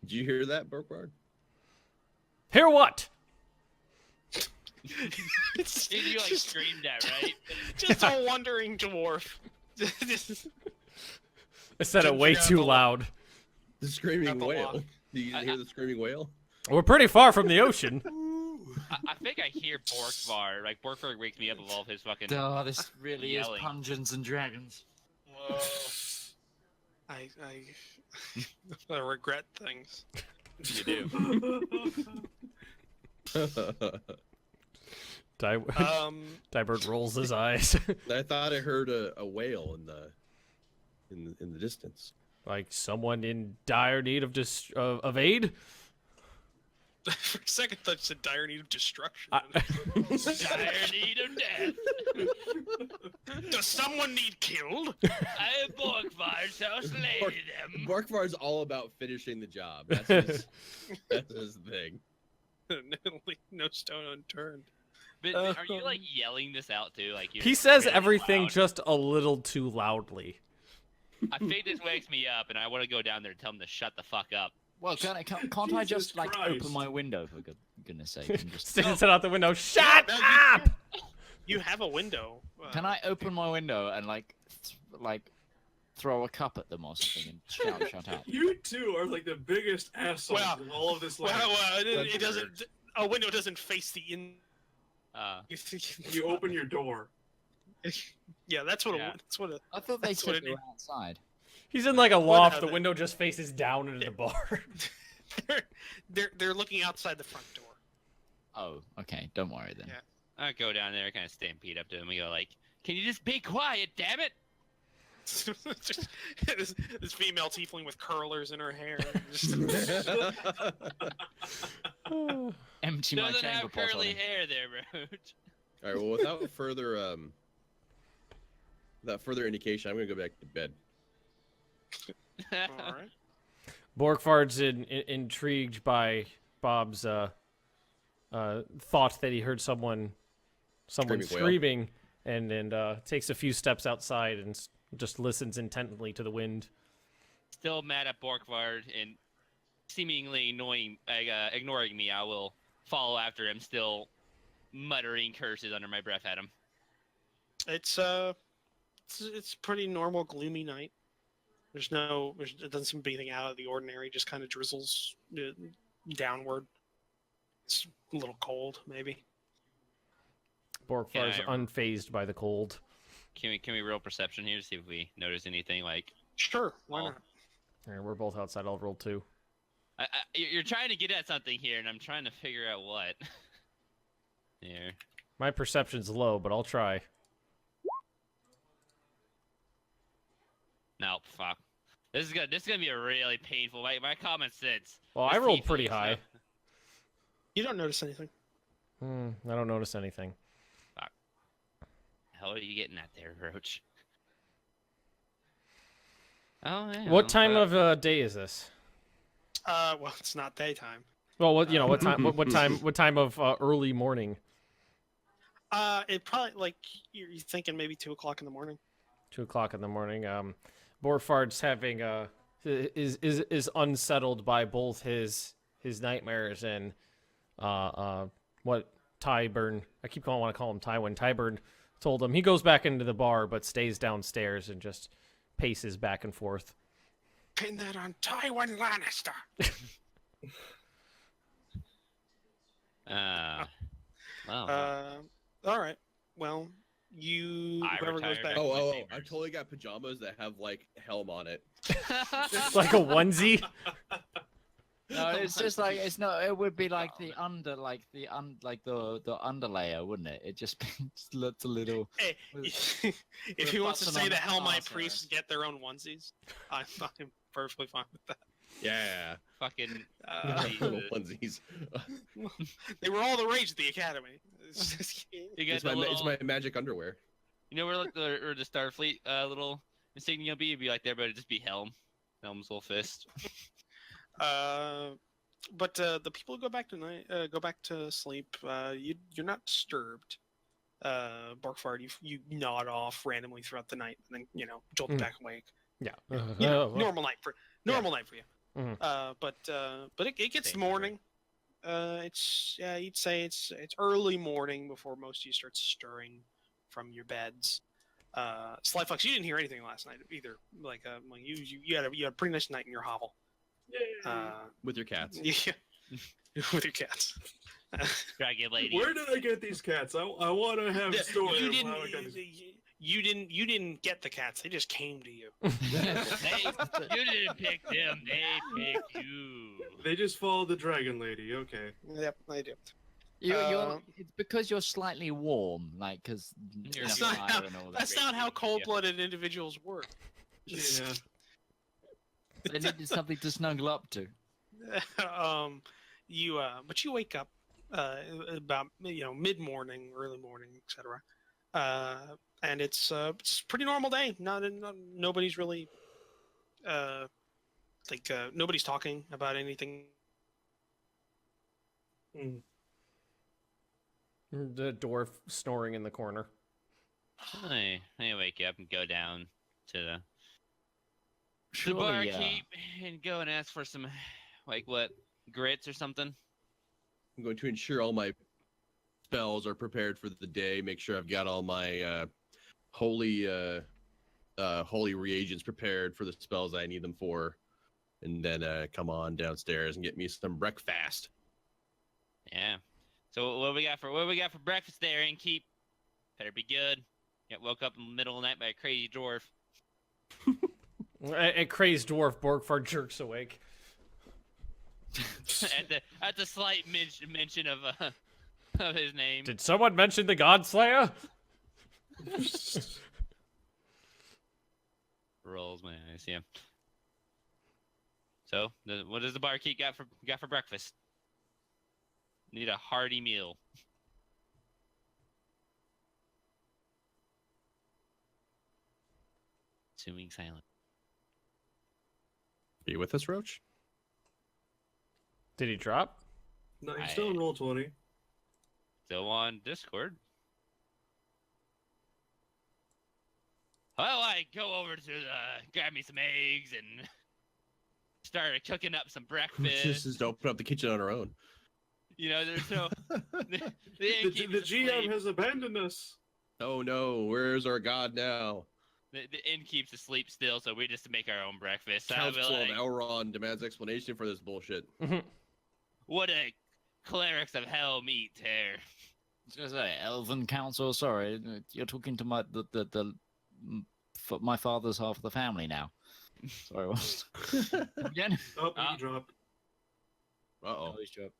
Did you hear that, Borkvarrd? Hear what? You screamed at, right? Just a wandering dwarf. I said it way too loud. The screaming whale. Epilogue. Did you hear the screaming whale? We're pretty far from the ocean. I think I hear Borkvarrd. Like, Borkvarrd wakes me up with all of his fucking... Oh, this really yelling. is Dungeons and Dragons. Whoa. I regret things. You do. Dybird rolls his eyes. I thought I heard a whale in the distance. Like someone in dire need of aid? For a second, I thought you said dire need of destruction. Dire need of death. Does someone need killed? I am Borkvarrd, so slay them. Borkvarr's all about finishing the job. That's his thing. No stone unturned. But are you like yelling this out too? Like He says really everything loud? just a little too loudly. I think this wakes me up, and I want to go down there and tell him to shut the fuck up. Well, can't I just like Christ. open my window for goodness sake? And just... Sticking his head out the window. Shut up! You have a window. Can I open my window and like throw a cup at them or something and shout out? You two are like the biggest assholes Well, in all of this Well, land. it doesn't. A window doesn't face the in. You open your door. Yeah, that's what. Yeah. That's what. I thought they That's what said it they is. were outside. He's in like a loft. The the- window just faces down into the bar. They're looking outside the front door. Oh, okay. Don't worry then. Yeah. I go down there, kind of stampede up to him, and go like, "Can you just be quiet, damn it?" Just, this female tiefling with curlers in her hair. Just, Empty my Doesn't chamber have pot on curly him. hair there, Roach. All right. Well, without further indication, I'm gonna go back to bed. all right. Borkvard's intrigued by Bob's thought that he heard someone Screaming whale. screaming, and takes a few steps outside and just listens intently to the wind. Still mad at Borkvarrd and seemingly ignoring me. I will follow after him, still muttering curses under my breath at him. It's pretty normal, gloomy night. It doesn't seem to be anything out of the ordinary. Just kind of drizzles downward. It's a little cold, maybe. Borkvard's Yeah, unfazed by the cold. Can we roll perception here to see if we notice anything like? Sure, why not? All right, we're both outside. I'll roll 2. You're trying to get at something here, and I'm trying to figure out what. Here. My perception's low, but I'll try. No, fuck. This is gonna be a really painful. My common sense. Well, I rolled pretty high. You don't notice anything. I don't notice anything. Fuck. The hell are you getting at there, Roach? Oh yeah. What time of day is this? Well, it's not daytime. Well, what time? What time of early morning? It probably like you're thinking maybe 2 o'clock in the morning. 2 o'clock in the morning. Borkvard's having is unsettled by both his nightmares and what Tyburn. I keep want to call him Tywin. Tyburn told him he goes back into the bar but stays downstairs and just paces back and forth. Pin that on Tywin Lannister. Well, All right. Well, I whoever goes retired back. back- Oh, my I chambers. totally got pajamas that have like helm on it. Like a onesie. No, it's just like it's not. It would be like the underlayer, wouldn't it? It just looks a little. Hey, with- if he wants to button say on the the Hellmite arse, priests get their own onesies, I'm perfectly fine with that. Yeah. fucking. Little onesies. They were all the rage at the academy. It's just, You got It's the my, little, it's my magic underwear. You know where like the Starfleet little insignia will be? It'd be like there, but it'd just be Helm's little fist. but the people who go back to sleep. You're not disturbed. Borkvarrd, you nod off randomly throughout the night, and then jolt back awake. Yeah. Normal night for you. But it gets Same morning. You'd say it's early morning before most of you start stirring from your beds. SlyFox, you didn't hear anything last night either. You had a pretty nice night in your hovel. With your cats. Yeah, with your cats. Dragon lady. Where did I get these cats? I want to have a story. You of didn't. how I got these- You didn't get the cats. They just came to you. You didn't pick them. They picked you. They just followed the dragon lady. Okay. Yep, I do. It's because you're slightly warm, like because That's That's not how cold-blooded individuals work. Yeah. They needed something to snuggle up to. But you wake up about mid-morning, early morning, etc. And it's a pretty normal day. Nobody's really nobody's talking about anything. The dwarf snoring in the corner. I wake up and go down to the Surely, barkeep and go and ask for some, grits or something. I'm going to ensure all my spells are prepared for the day. Make sure I've got all my holy reagents prepared for the spells I need them for, and then come on downstairs and get me some breakfast. Yeah. So what we got for breakfast there, Innkeep? Better be good. Got woke up in the middle of the night by a crazy dwarf. A crazed dwarf, Borkvarrd jerks awake. at the slight mention of his name. Did someone mention the GodSlayer? Rolls my eyes, yeah. So, what does the barkeep got for breakfast? Need a hearty meal. Assuming silent. Are you with us, Roach? Did he drop? No, he's still in roll 20. Still on Discord. Well, I go over to grab me some eggs and started cooking up some breakfast. Just open up the kitchen on our own. There's no. the The GM has abandoned us. Oh no, where's our god now? The inn keeps asleep still, so we just make our own breakfast. Council of Elrond demands explanation for this bullshit. What a clerics of hell meet here. I was gonna say, Elven Council. Sorry, you're talking to my father's half of the family now. Sorry, what? Again? Oh, he dropped. Uh-oh. Oh, he's dropped.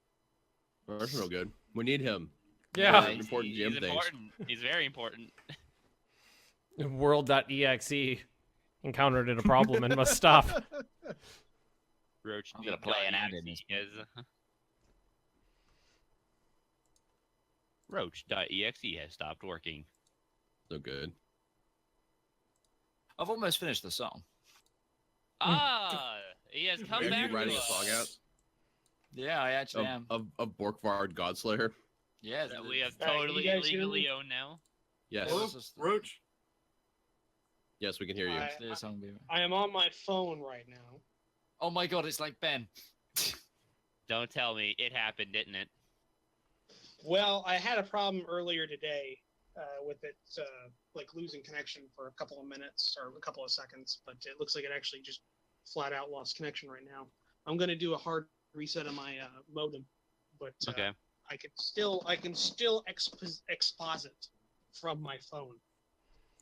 That's no good. We need him. Yeah. Important GM he's things. important. He's very important. World.exe encountered a problem and must stop. Roach. I'm gonna play an ad in this. Roach.exe has stopped working. So good. I've almost finished the song. He has come Are back you writing to a song us. out? Yeah, I actually am. Of Borkvarrd GodSlayer? Yeah, That we have Alright, totally you guys hear legally me? owned now. Yes. Hello? Roach? Yes, we can hear you. I am on my phone right now. Oh my god, it's like Ben. Don't tell me it happened, didn't it? Well, I had a problem earlier today with it, losing connection for a couple of minutes or a couple of seconds, but it looks like it actually just flat out lost connection right now. I'm going to do a hard reset of my modem, but Okay. I can still exposit from my phone.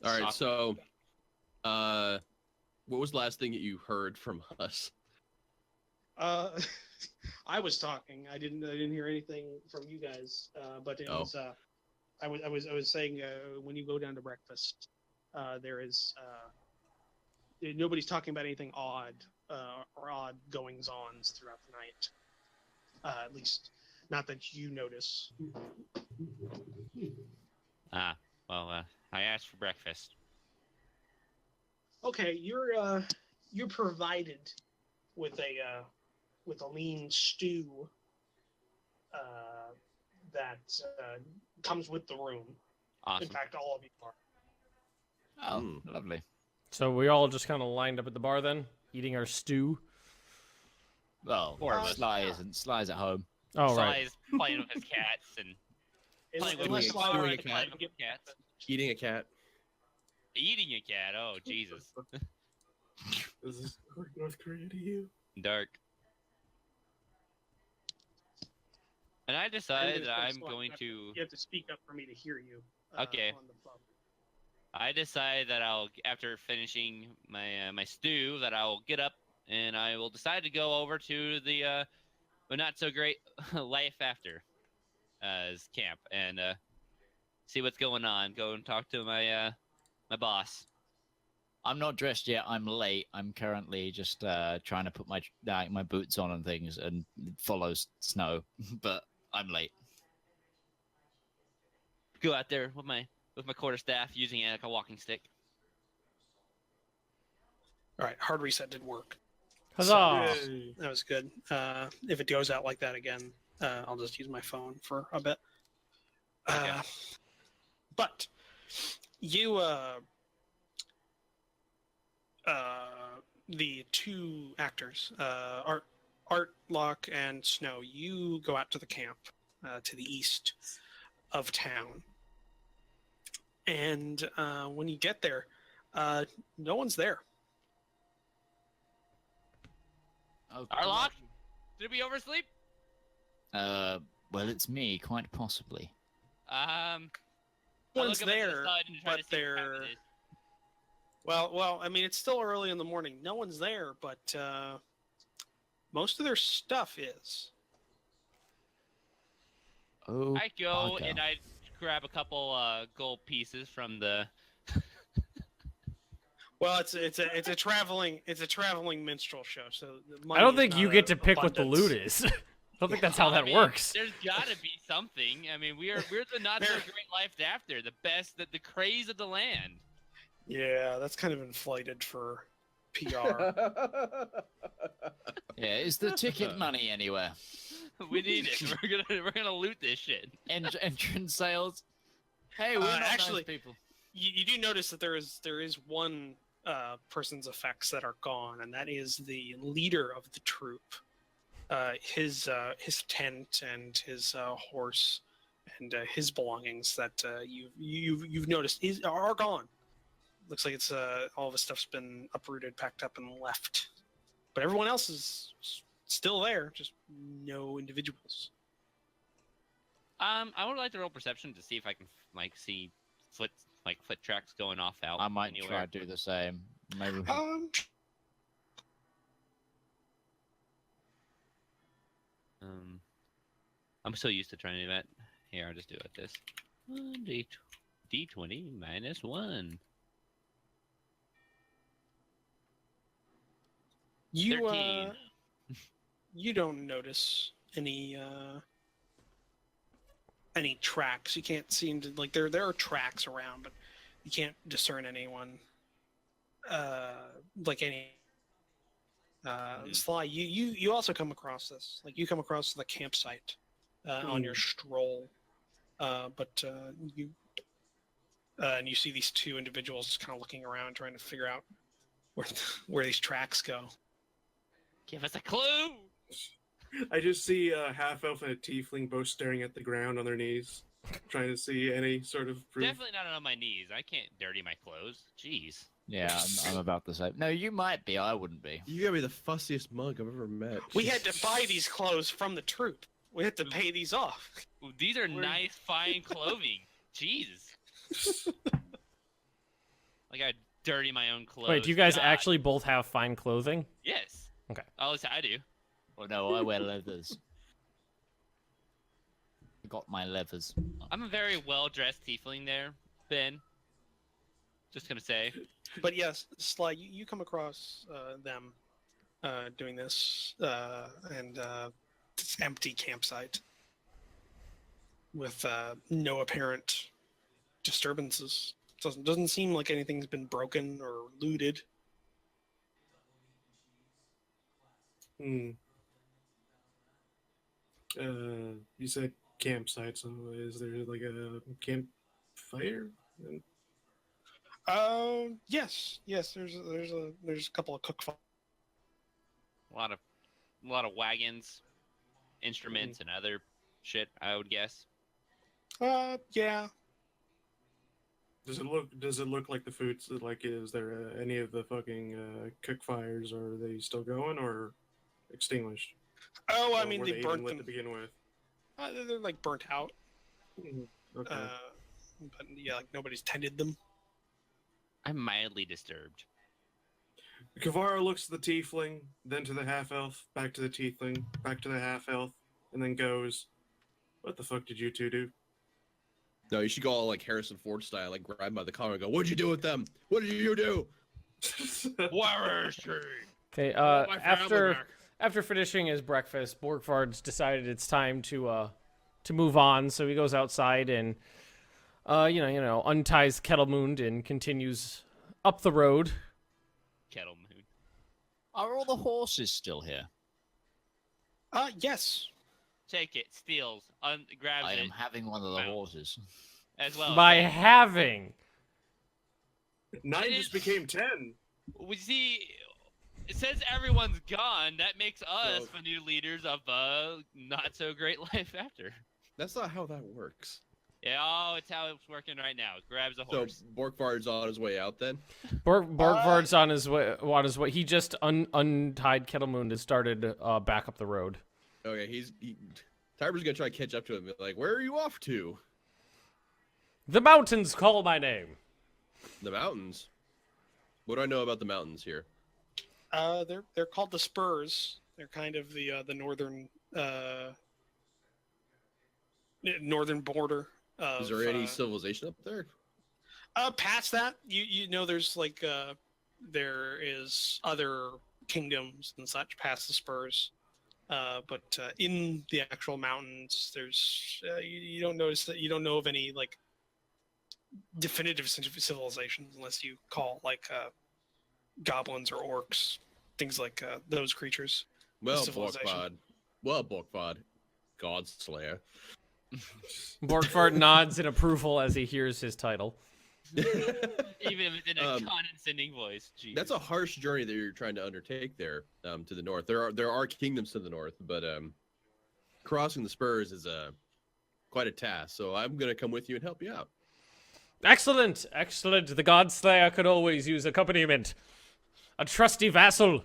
All right, so what was the last thing that you heard from us? I was talking. I didn't hear anything from you guys. But it was. I was saying when you go down to breakfast, there is nobody's talking about anything odd or odd goings-ons throughout the night. At least, not that you notice. I asked for breakfast. Okay, you're provided with a lean stew that comes with the room. Awesome. In fact, all of you are. Oh, lovely. So we all just kind of lined up at the bar then, eating our stew. Well, Four of us. Sly isn't. Sly's at home. Oh, Sly right. is playing with his cats and playing with Unless his Sly doing were a to cat. kind of get cats. Eating a cat. Eating a cat. Oh Jesus, This is North Korea to you. dark. And I decided just that gonna I'm slide going back. to. You have to speak up for me to hear you. Okay. On the phone. I decided that after finishing my stew, that I'll get up and I will decide to go over to the but not so great life after camp and see what's going on. Go and talk to my my boss. I'm not dressed yet. I'm late. I'm currently just trying to put my boots on and things, and it follows snow. But I'm late. Go out there with my quarterstaff, using it like a walking stick. All right, hard reset did work. Huzzah! Yay. That was good. If it goes out like that again, I'll just use my phone for a bit. Okay. But you, the two actors, Art, Locke, and Snow, you go out to the camp to the east of town. And when you get there, no one's there. Oh, Arlock? Did we oversleep? Well, it's me, quite possibly. I One's look up into the there, sun and try but to see what time they're it is. well. I mean, it's still early in the morning. No one's there, but most of their stuff is. Oh, I go bugger. and I grab a couple gold pieces from the. Well, it's a traveling minstrel show. So I don't think you get to pick what the loot is. I don't think that's how I that mean, works. There's gotta be something. I mean, we're the not so great life after, the best, the craze of the land. Yeah, that's kind of inflated for PR. Yeah, is the ticket money anywhere? We need it. We're gonna loot this shit. Entrance sales. Hey, we're not actually- nice people. You do notice that there is one person's effects that are gone, and that is the leader of the troop. His tent and his horse and his belongings that you've noticed are gone. Looks like it's all of his stuff's been uprooted, packed up, and left. But everyone else is still there, just no individuals. I would like to roll perception to see if I can see foot tracks going off out. I might anywhere. try to do the same. Maybe. I'm so used to trying to do that. Here, I'll just do it like this. D20 minus 1. You 13. You don't notice any tracks. You can't seem to there are tracks around, but you can't discern anyone. Sly, you also come across this. Like you come across the campsite on your stroll, but you and you see these two individuals just kind of looking around, trying to figure out where these tracks go. Give us a clue. I just see a half elf and a tiefling both staring at the ground on their knees, trying to see any sort of proof. Definitely not on my knees. I can't dirty my clothes. Jeez. Yeah, I'm about to say. No, you might be. I wouldn't be. You gotta be the fussiest monk I've ever met. We had to buy these clothes from the troop. We had to pay these off. Ooh, these are nice, fine clothing. Jeez. Like I dirty my own clothes. Wait, do you guys God. actually both have fine clothing? Yes. Okay. At least I do. Oh no, I wear leathers. I got my leathers. I'm a very well-dressed tiefling there, Ben. Just gonna say. But yes, Sly, you come across them doing this, and this empty campsite with no apparent disturbances. Doesn't seem like anything's been broken or looted. You said campsite, so is there like a campfire? Yes. There's a couple of cook fires. A lot of a lot of wagons, instruments, and other shit, I would guess. Yeah. Does it look like the food's like? Is there any of the fucking cook fires? Are they still going or extinguished? Oh, I Or mean, were they they even burnt lit them. to begin with? They're like burnt out. Okay. But yeah, like nobody's tended them. I'm mildly disturbed. Kavara looks at the tiefling, then to the half elf, back to the tiefling, back to the half elf, and then goes, "What the fuck did you two do?" No, you should go all like Harrison Ford style, like grab him by the collar and go, "What'd you do with them? What did you do?" Okay. My family back. After finishing his breakfast, Borkvarr's decided it's time to move on. So he goes outside and unties Kettlemund and continues up the road. Kettle moon. Are all the horses still here? Yes. Take it, steals, grabs I it am having one of the Wow. horses. as well. By having. 9 just became 10. We see. It says everyone's gone. That makes us So- the new leaders of not so great life after. That's not how that works. Yeah, oh, it's how it's working right now. Grabs a So horse. Borkvarr's on his way out then. Borkvarr's on his way. He just untied Kettlemund and started back up the road. Okay, Tiber's gonna try to catch up to him. Like, where are you off to? The mountains call my name. The mountains. What do I know about the mountains here? They're called the Spurs. They're kind of the northern northern border. Is there any civilization up there? Past that, you know, there's like there is other kingdoms and such past the Spurs. But in the actual mountains, there's you don't notice that you don't know of any like definitive civilizations unless you call like goblins or orcs, things like those creatures. Well, civilization. Borkvarrd GodSlayer. Borkvarrd nods in approval as he hears his title. Even in a condescending voice. Jesus. That's a harsh journey that you're trying to undertake there to the north. There are kingdoms to the north, but crossing the Spurs is quite a task. So I'm gonna come with you and help you out. Excellent. The Godslayer could always use accompaniment. A trusty vassal.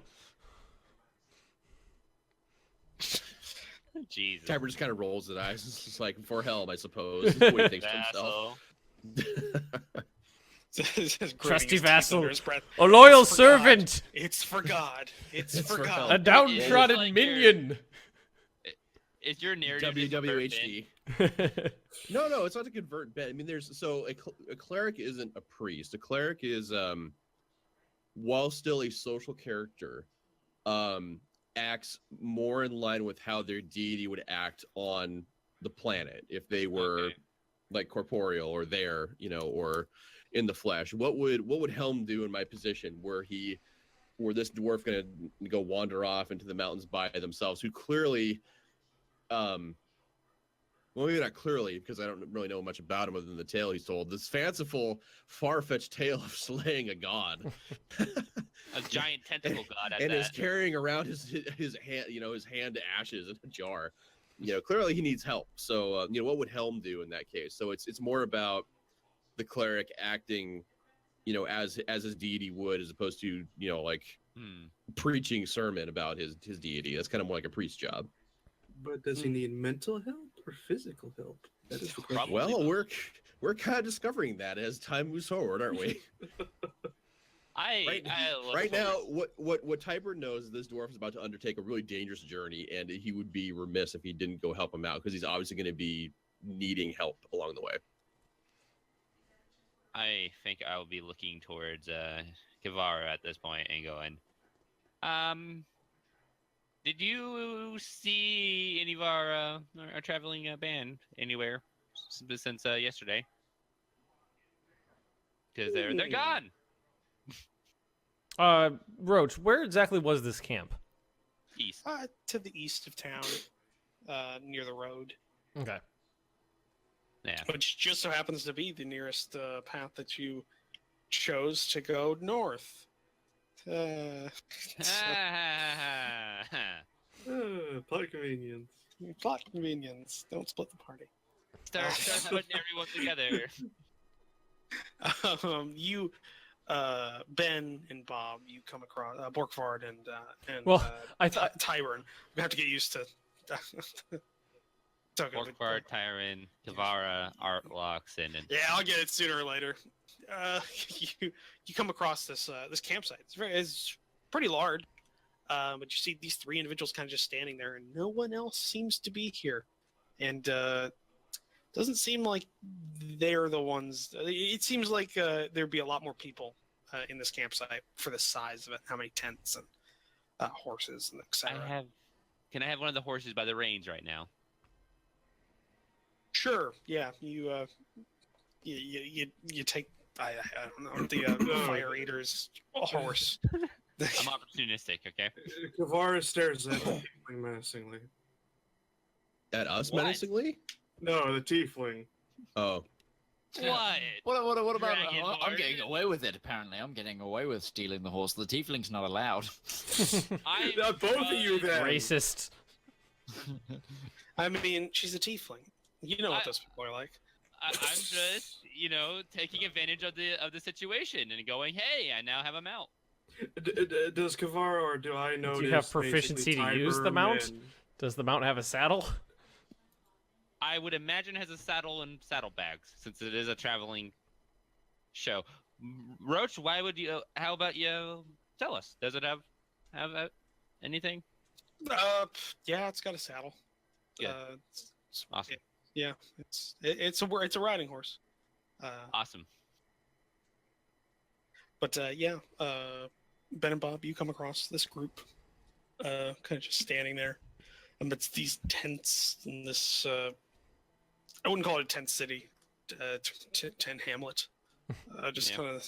Jesus. Tiber just kind of rolls his eyes. It's just like, for helm, I suppose. That's what he thinks to himself. Vassal. Trusty vassal. A loyal It's for servant. It's for God. It's for for God. A downtrodden like minion. Is your narrative WWHD. No, it's not to convert Ben. I mean, a cleric isn't a priest. A cleric is, while still a social character, acts more in line with how their deity would act on the planet if they were like corporeal or there, or in the flesh. What would Helm do in my position? Were this dwarf gonna go wander off into the mountains by themselves? Who clearly, well, maybe not clearly, because I don't really know much about him other than the tale he's told. This fanciful, far-fetched tale of slaying a god. A giant tentacle god at And that. is carrying around his hand, his hand to ashes in a jar. Clearly he needs help. So, what would Helm do in that case? So it's more about the cleric acting, as his deity would, as opposed to, preaching sermon about his deity. That's kind of more like a priest's job. But does he need mental help or physical help? That is the question. Probably Well, both. we're kind of discovering that as time moves forward, aren't we? Right now, what Tiber knows is this dwarf is about to undertake a really dangerous journey, and he would be remiss if he didn't go help him out, because he's obviously going to be needing help along the way. I think I will be looking towards Kavara at this point and going, did you see any of our traveling band anywhere since yesterday? Because they're gone. Roach, where exactly was this camp? East. To the east of town, near the road, Okay. Yeah. which just so happens to be the nearest path that you chose to go north. Plot convenience. Plot convenience. Don't split the party. Start putting everyone together. You, Ben and Bob, you come across Borkvarrd and Well, I thought Tyburn. We have to get used to. Borkvarrd, Tyron, Kavara, Artlox, and Yeah, I'll get it sooner or later. You come across this campsite. It's pretty large, but you see these three individuals kind of just standing there, and no one else seems to be here. And doesn't seem like they're the ones. It seems like there'd be a lot more people in this campsite for the size of it. How many tents and horses and etc. Can I have one of the horses by the reins right now? Sure. Yeah. You take. I don't know the fire eater's horse. I'm opportunistic, okay? Kavara stares at the tiefling menacingly. At us What? menacingly? No, the tiefling. Oh. What? What about? Dragon I'm Lord. getting away with it. Apparently, I'm getting away with stealing the horse. The tiefling's not allowed. I'm Both of you then. racist. I mean, she's a tiefling. You know what those people are like. I'm just, taking advantage of the situation and going, hey, I now have a mount. Does Kavara or do I know? Do you have proficiency to use the mount? Does the mount have a saddle? I would imagine it has a saddle and saddlebags, since it is a traveling show. Roach, how about you tell us? Does it have anything? Yeah, it's got a saddle. Good. Awesome. Yeah, it's a riding horse. Awesome. But Ben and Bob, you come across this group, kind of just standing there amidst these tents in this. I wouldn't call it a tent city, tent hamlet. Just Yeah. kind of.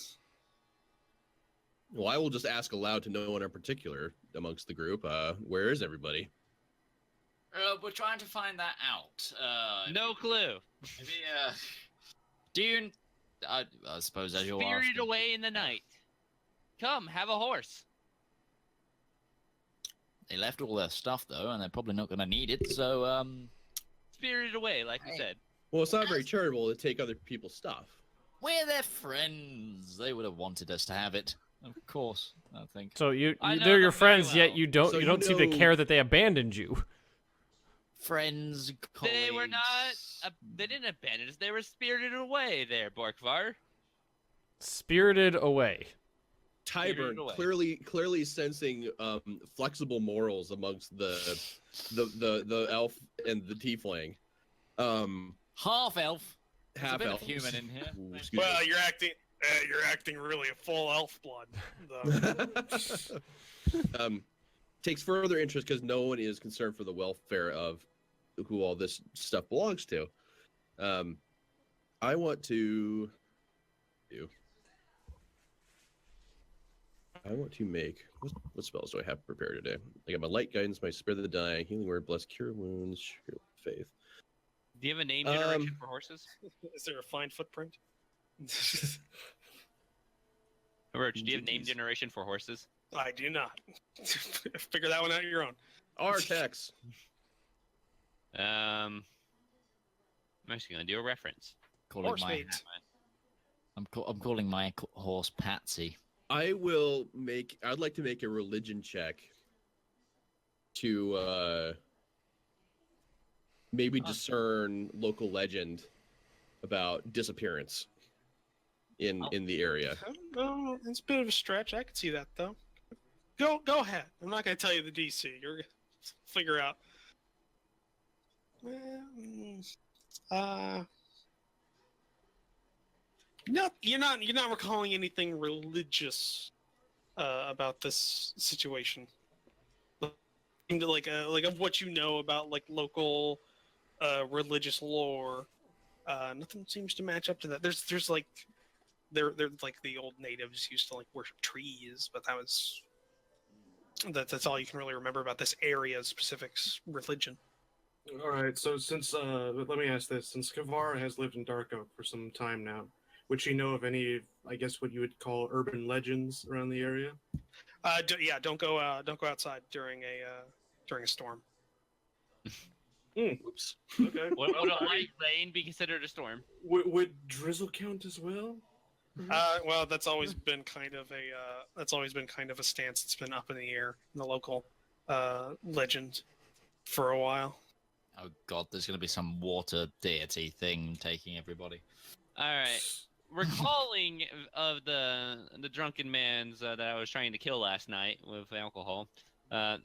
Well, I will just ask aloud to no one in particular amongst the group. Where is everybody? We're trying to find that out. No clue. Maybe, do you? I suppose as you're Spirited asking. away in the night. Come, have a horse. They left all their stuff though, and they're probably not going to need it. So, Spirited away, like you Hey. said. Well, it's not very charitable to take other people's stuff. we're their friends. They would have wanted us to have it, of course. I think. So I know they're your them very friends, yet well. you don't So you you don't seem to know- care that they abandoned you. Friends, colleagues. They were not. They didn't abandon us. They were spirited away there, Borkvarrd. Spirited away. Tyburn away. clearly sensing flexible morals amongst the elf and the tiefling. half elf. There's a Half bit of elf human in here. Excuse me. Well, you're acting really a full elf blood. Takes further interest because no one is concerned for the welfare of who all this stuff belongs to. I want to make what spells do I have prepared today? I got my light guidance, my spare the dying, healing word, bless, cure wounds, cure faith. Do you have a name generation for horses? Is there a find footprint? Roach, do you have name Jeez. generation for horses? I do not. Figure that one out on your own. Artex. I'm actually gonna do a reference. Calling Horse my, mate. I'm calling my horse Patsy. I'd like to make a religion check to maybe discern local legend about disappearance in the area. No, it's a bit of a stretch. I can see that though. Go ahead. I'm not going to tell you the DC. You're gonna figure out. No, you're not recalling anything religious about this situation. Like of what you know about like local religious lore. Nothing seems to match up to that. There's like they're like the old natives used to like worship trees, but that's all you can really remember about this area's specific religion. All right. So since let me ask this: since Kavara has lived in Dark Oak for some time now, would she know of any, I guess, what you would call urban legends around the area? Don't go outside during during a storm. Oops. Okay. Would a light rain be considered a storm? Would drizzle count as well? Well, that's always been kind of a stance that's been up in the air in the local legend for a while. Oh god, there's going to be some water deity thing taking everybody. All right. Recalling of the drunken man's that I was trying to kill last night with alcohol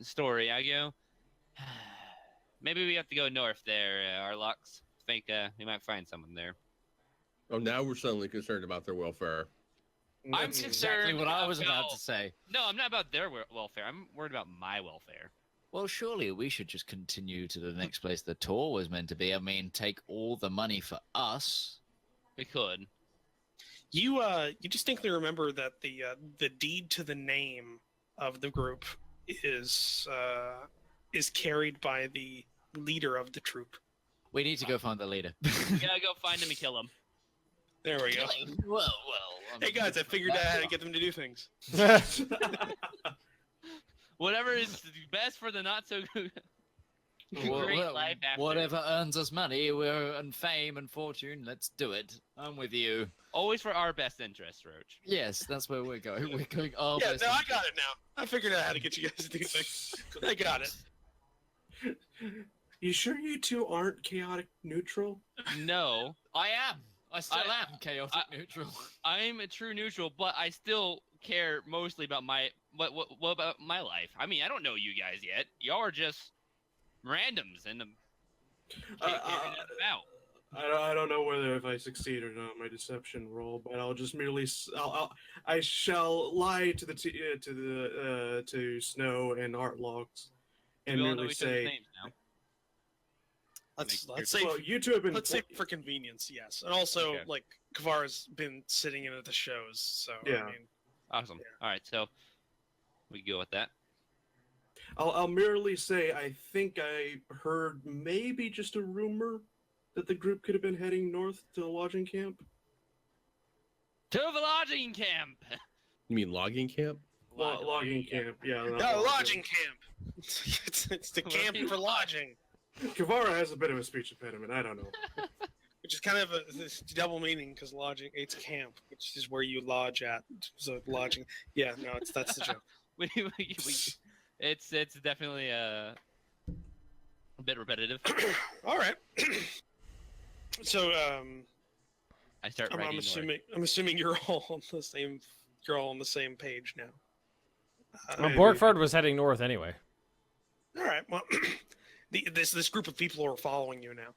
story, I go, maybe we have to go north there, Arlox. Think we might find someone there. Oh, now we're suddenly concerned about their welfare. I'm That's concerned exactly what I was about about- to say. No, I'm not about their welfare. I'm worried about my welfare. Well, surely we should just continue to the next place the tour was meant to be. I mean, take all the money for us. We could. You distinctly remember that the deed to the name of the group is carried by the leader of the troop. We need to go find the leader. We gotta go find him and kill him. There we go. Well. Hey guys, I figured out how to get them to do things. Whatever is best for the not so good. Great life after. Whatever earns us money, and fame and fortune, let's do it. I'm with you. Always for our best interest, Roach. Yes, that's where we're going. We're going our Yeah, best. no, I got it now. I figured out how to get you guys to do things. I got it. You sure you two aren't chaotic neutral? No, I am. I still I- am chaotic neutral. I'm a true neutral, but I still care mostly about my what about my life. I mean, I don't know you guys yet. Y'all are just randoms and about. I don't know whether if I succeed or not my deception roll, but I'll just merely I shall lie to to Snow and Artlogs and We all know merely each other's say, names now. Let's Make say well, you two have been. let's say for convenience, yes, and also Okay. like Kavara's been sitting in at the shows, so Yeah. I mean, Awesome. All right, so we can go with that. I'll merely say I think I heard maybe just a rumor that the group could have been heading north to a lodging camp. To the lodging camp. You mean logging camp? Logging camp, yeah. no lodging camp. it's the camp for lodging, Kavara has a bit of a speech impediment. I don't know. which is kind of this double meaning because lodging it's camp, which is where you lodge at. So lodging, yeah, no, that's the joke. It's definitely a bit repetitive. All right. So I start I'm writing. assuming you're all on the same page now. Well, Borkvarrd was heading north anyway. All right. Well, this group of people are following you now.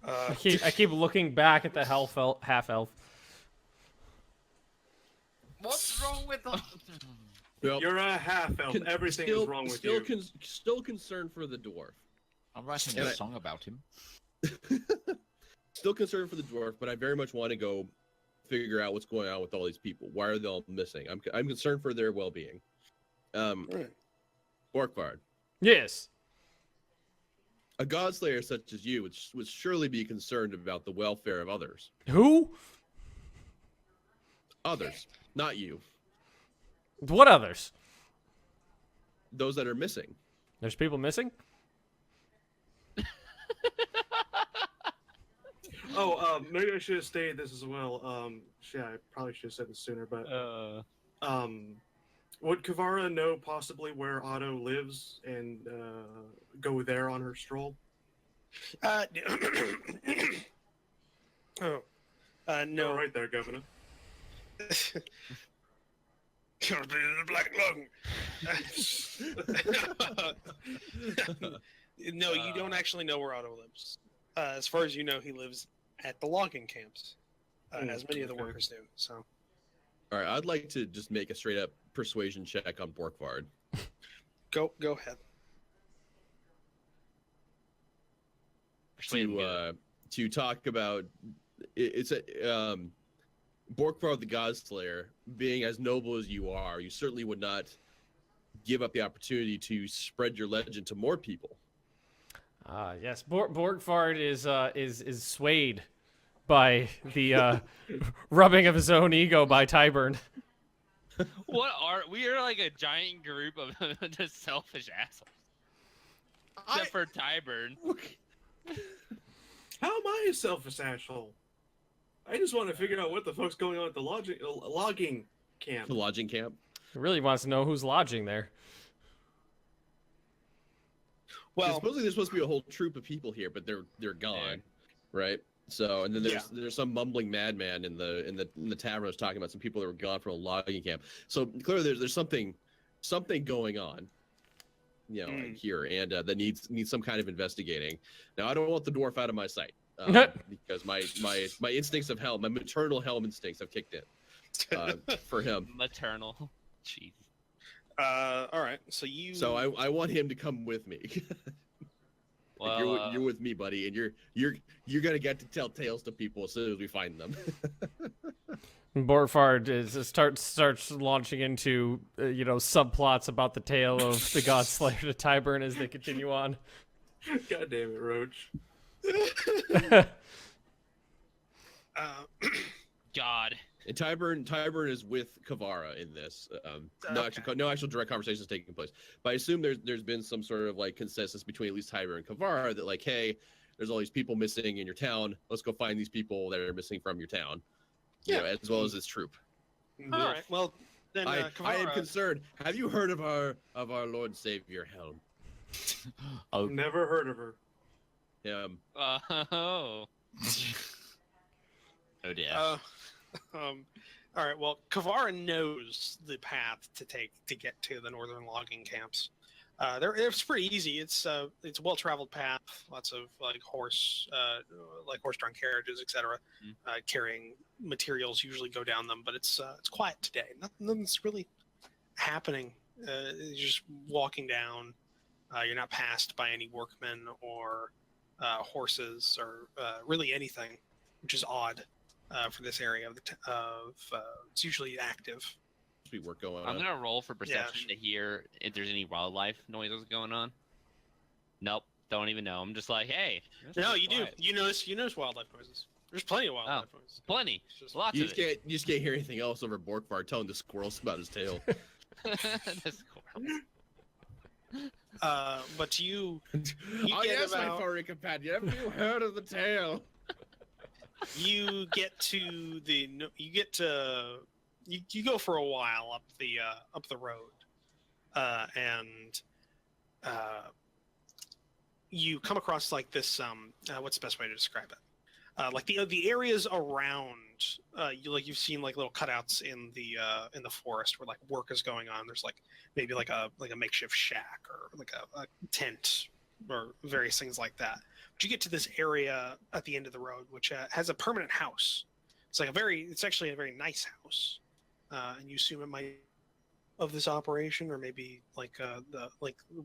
I keep looking back at the half elf. What's wrong with the... Well, You're a half elf. Everything is wrong with you. Still concerned for the dwarf. I'm writing And a I- song about him. Still concerned for the dwarf, but I very much want to go figure out what's going on with all these people. Why are they all missing? I'm concerned for their well-being. Right. Borkvarrd, Yes. a godslayer such as you would surely be concerned about the welfare of others. Who? Others, not you. What others? Those that are missing. There's people missing? Maybe I should have stated this as well. Yeah, I probably should have said this sooner, but would Kavara know possibly where Otto lives and go there on her stroll? Oh. No, No. right there, Governor. Gonna be the black lung. No, you don't actually know where Otto lives. As far as you know, he lives at the logging camps, as many of the okay. workers do. So, All right, I'd like to just make a straight-up persuasion check on Borkvarrd. go ahead. Persuade him good. To talk about it's a Borkvarrd the Godslayer, being as noble as you are, you certainly would not give up the opportunity to spread your legend to more people. Yes. Borkvarrd is swayed by the rubbing of his own ego by Tyburn. We are like a giant group of just selfish assholes. Except for Tyburn. How am I a selfish asshole? I just want to figure out what the fuck's going on at the logging camp. The lodging camp. He really wants to know who's lodging there. Well, Supposedly there's supposed to be a whole troop of people here, but they're gone, right? So, and then there's some mumbling madman in the tavern was talking about some people that were gone from a logging camp. So clearly there's something going on, here, and that needs some kind of investigating. Now I don't want the dwarf out of my sight because my instincts of helm, my maternal helm instincts have kicked in for him. Maternal. Jeez. all right. So So I want him to come with me. Well, you're with me, buddy, and you're gonna get to tell tales to people as soon as we find them. Borkvarrd starts launching into subplots about the tale of the Godslayer to Tyburn as they continue on. God damn it, Roach. God. And Tyburn is with Kavara in this. No actual direct conversations taking place. But I assume there's been some sort of like consensus between at least Tyburn and Kavara that like, hey, there's all these people missing in your town. Let's go find these people that are missing from your town. As well as this troop. all right. Well, then I am Kavara, concerned. Have you heard of our Lord and Savior Helm? Oh, Never heard of her. Oh. oh dear. all right. Well, Kavara knows the path to take to get to the northern logging camps. It's pretty easy. It's a well-traveled path. Lots of horse-drawn carriages, etc. Carrying materials usually go down them, but it's quiet today. Nothing's really happening. You're just walking down. You're not passed by any workmen or horses or really anything, which is odd for this area of it's usually active. Be work going I'm on. gonna roll for perception to hear if there's any wildlife noises going on. Nope, don't even know. I'm just like, hey. No, you do. You notice wildlife noises. There's plenty of wildlife noises. Plenty. It's just- Lots You of just can't hear anything else over Borkvarrd telling the squirrels about his tail. it. The squirrels. But you Oh get yes, my about- furry companion. Have you heard of the tale? you get to the you go for a while up the road, and you come across like this what's the best way to describe it? Like the areas around you've seen like little cutouts in the forest where like work is going on. There's like maybe like a makeshift shack or like a tent or various things like that. But you get to this area at the end of the road which has a permanent house. It's actually a very nice house, and you assume it might of this operation or maybe like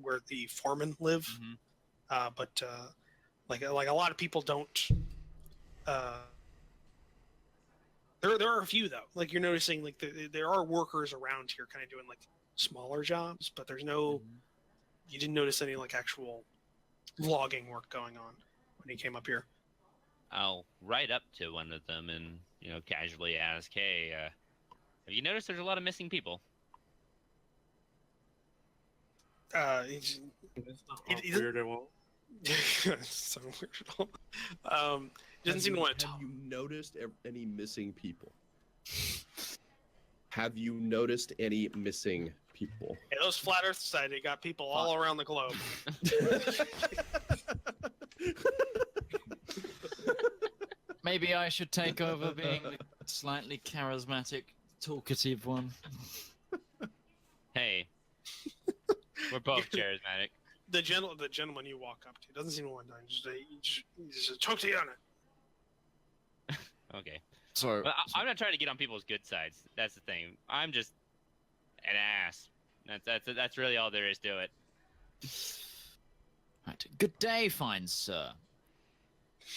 where the foremen live. Mhm. But like a lot of people don't. There are a few though. Like you're noticing, like there are workers around here, kind of doing like smaller jobs, but there's no. You didn't notice any like actual logging work going on when you came up here. I'll ride up to one of them and casually ask, hey, have you noticed there's a lot of missing people? He's, It's not It- weird at all. it's so weird. He doesn't seem to want to Have talk. you noticed any missing people? Have you noticed any missing people? Hey, those Flat Earth Society got people all around the globe. Maybe I should take over being the slightly charismatic, talkative one. Hey, we're both charismatic. The gentleman you walk up to doesn't seem to want to. Just talk to you on it. Okay. So, But I'm not trying to get on people's good sides. That's the thing. I'm just an ass. That's really all there is to it. right. Good day, fine sir.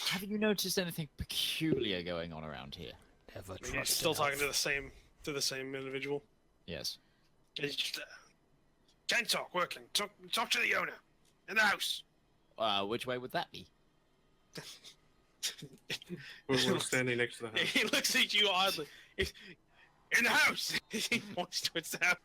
Have you noticed anything peculiar going on around here? Never You're trust still an talking elf. to the same individual. Yes. It's just, can't talk. Working. Talk to the owner in the house. Which way would that be? We're standing next to the house. He looks at you oddly. In the house. He points towards the house.